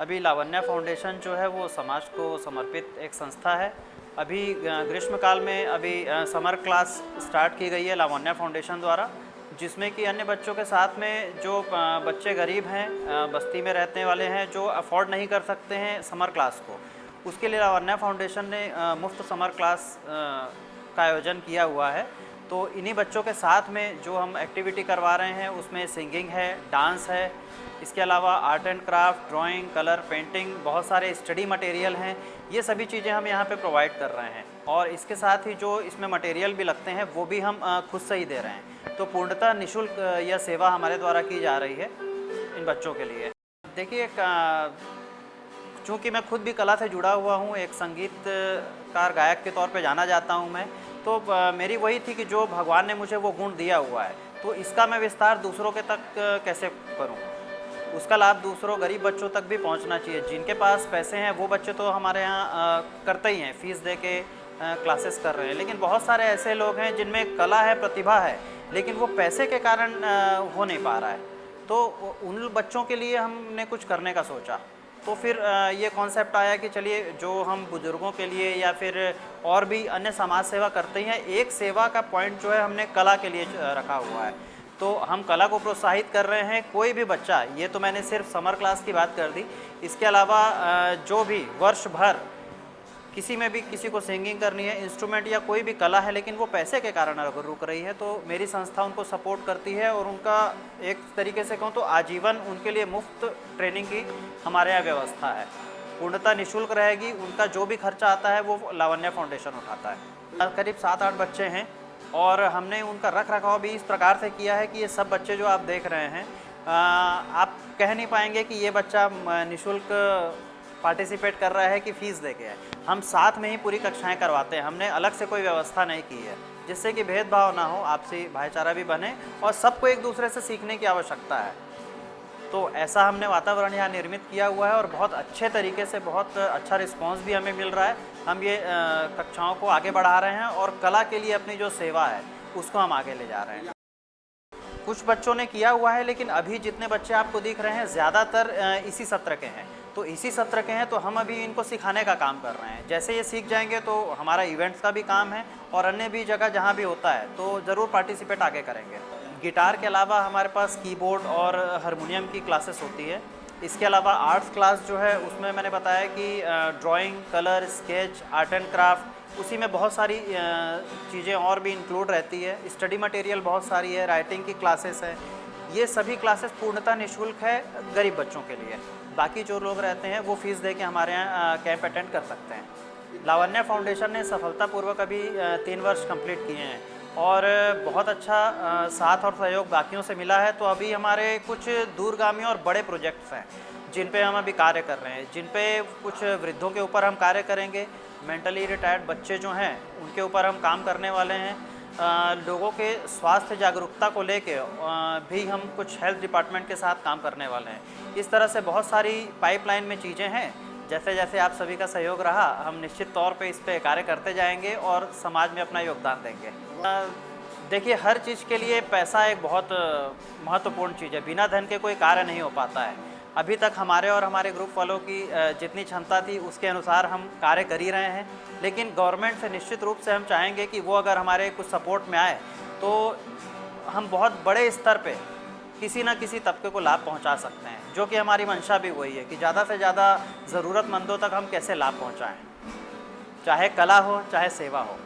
अभी लावण्या फाउंडेशन जो है वो समाज को समर्पित एक संस्था है। अभी ग्रीष्मकाल में अभी समर क्लास स्टार्ट की गई है लावण्या फाउंडेशन द्वारा, जिसमें कि अन्य बच्चों के साथ में जो बच्चे गरीब हैं, बस्ती में रहने वाले हैं, जो अफोर्ड नहीं कर सकते हैं समर क्लास को, उसके लिए लावण्या फाउंडेशन ने मुफ्त समर क्लास का आयोजन किया हुआ है। तो इन्हीं बच्चों के साथ में जो हम एक्टिविटी करवा रहे हैं उसमें सिंगिंग है, डांस है, इसके अलावा art and craft, drawing, colour, painting, बहुत सारे स्टडी मटेरियल हैं। ये सभी चीज़ें हम यहाँ पे प्रोवाइड कर रहे हैं और इसके साथ ही जो इसमें मटेरियल भी लगते हैं वो भी हम खुद से ही दे रहे हैं। तो पूर्णतः निःशुल्क यह सेवा हमारे द्वारा की जा रही है इन बच्चों के लिए। देखिए, चूँकि मैं खुद भी कला से जुड़ा हुआ हूँ, एक संगीतकार गायक के तौर पे जाना जाता हूँ मैं, तो मेरी वही थी कि जो भगवान ने मुझे वो गुण दिया हुआ है तो इसका मैं विस्तार दूसरों के तक कैसे करूँ, उसका लाभ दूसरों गरीब बच्चों तक भी पहुंचना चाहिए। जिनके पास पैसे हैं वो बच्चे तो हमारे यहाँ करते ही हैं, फीस दे के क्लासेस कर रहे हैं, लेकिन बहुत सारे ऐसे लोग हैं जिनमें कला है, प्रतिभा है, लेकिन वो पैसे के कारण हो नहीं पा रहा है। तो उन बच्चों के लिए हमने कुछ करने का सोचा। तो फिर ये कॉन्सेप्ट आया कि चलिए जो हम बुज़ुर्गों के लिए या फिर और भी अन्य समाज सेवा करते हैं, एक सेवा का पॉइंट जो है हमने कला के लिए रखा हुआ है। तो हम कला को प्रोत्साहित कर रहे हैं। कोई भी बच्चा, ये तो मैंने सिर्फ समर क्लास की बात कर दी, इसके अलावा जो भी वर्ष भर किसी में भी किसी को सिंगिंग करनी है, इंस्ट्रूमेंट या कोई भी कला है, लेकिन वो पैसे के कारण अगर रुक रही है, तो मेरी संस्था उनको सपोर्ट करती है और उनका एक तरीके से कहूँ तो आजीवन उनके लिए मुफ्त ट्रेनिंग की हमारे यहाँ व्यवस्था है। पूर्णतः निःशुल्क रहेगी। उनका जो भी खर्चा आता है वो लावण्या फाउंडेशन उठाता है। करीब 7-8 बच्चे हैं और हमने उनका रख रखाव भी इस प्रकार से किया है कि ये सब बच्चे जो आप देख रहे हैं, आप कह नहीं पाएंगे कि ये बच्चा निःशुल्क पार्टिसिपेट कर रहा है कि फ़ीस दे के है। हम साथ में ही पूरी कक्षाएं करवाते हैं, हमने अलग से कोई व्यवस्था नहीं की है, जिससे कि भेदभाव ना हो, आपसी भाईचारा भी बने और सबको एक दूसरे से सीखने की आवश्यकता है। तो ऐसा हमने वातावरण यहाँ निर्मित किया हुआ है और बहुत अच्छे तरीके से बहुत अच्छा रिस्पांस भी हमें मिल रहा है। हम ये कक्षाओं को आगे बढ़ा रहे हैं और कला के लिए अपनी जो सेवा है उसको हम आगे ले जा रहे हैं। कुछ बच्चों ने किया हुआ है, लेकिन अभी जितने बच्चे आपको दिख रहे हैं ज़्यादातर इसी सत्र के हैं। तो इसी सत्र के हैं तो हम अभी इनको सिखाने का काम कर रहे हैं। जैसे ये सीख जाएंगे तो हमारा इवेंट्स का भी काम है और अन्य भी जगह जहाँ भी होता है तो ज़रूर पार्टिसिपेट आगे करेंगे। गिटार के अलावा हमारे पास कीबोर्ड और हारमोनियम की क्लासेस होती है। इसके अलावा आर्ट्स क्लास जो है उसमें मैंने बताया कि drawing, colour, sketch, art and craft, उसी में बहुत सारी चीज़ें और भी इंक्लूड रहती है। स्टडी मटेरियल बहुत सारी है, राइटिंग की क्लासेस है। ये सभी क्लासेस पूर्णतः निःशुल्क है गरीब बच्चों के लिए। बाकी जो लोग रहते हैं वो फीस दे के हमारे यहाँ कैंप अटेंड कर सकते हैं। लावण्या फाउंडेशन ने सफलतापूर्वक अभी 3 वर्ष कंप्लीट किए हैं और बहुत अच्छा साथ और सहयोग बाकियों से मिला है। तो अभी हमारे कुछ दूरगामी और बड़े प्रोजेक्ट्स हैं जिन पे हम अभी कार्य कर रहे हैं, जिन पे कुछ वृद्धों के ऊपर हम कार्य करेंगे, मेंटली रिटायर्ड बच्चे जो हैं उनके ऊपर हम काम करने वाले हैं। लोगों के स्वास्थ्य जागरूकता को लेके भी हम कुछ हेल्थ डिपार्टमेंट के साथ काम करने वाले हैं। इस तरह से बहुत सारी पाइपलाइन में चीज़ें हैं। जैसे जैसे आप सभी का सहयोग रहा, हम निश्चित तौर पे इस पे कार्य करते जाएंगे और समाज में अपना योगदान देंगे। देखिए, हर चीज़ के लिए पैसा एक बहुत महत्वपूर्ण चीज़ है। बिना धन के कोई कार्य नहीं हो पाता है। अभी तक हमारे और हमारे ग्रुप वालों की जितनी क्षमता थी उसके अनुसार हम कार्य कर ही रहे हैं, लेकिन गवर्नमेंट से निश्चित रूप से हम चाहेंगे कि वो अगर हमारे कुछ सपोर्ट में आए तो हम बहुत बड़े स्तर पे किसी न किसी तबके को लाभ पहुंचा सकते हैं, जो कि हमारी मंशा भी वही है कि ज़्यादा से ज़्यादा ज़रूरतमंदों तक हम कैसे लाभ पहुंचाएं, चाहे कला हो चाहे सेवा हो।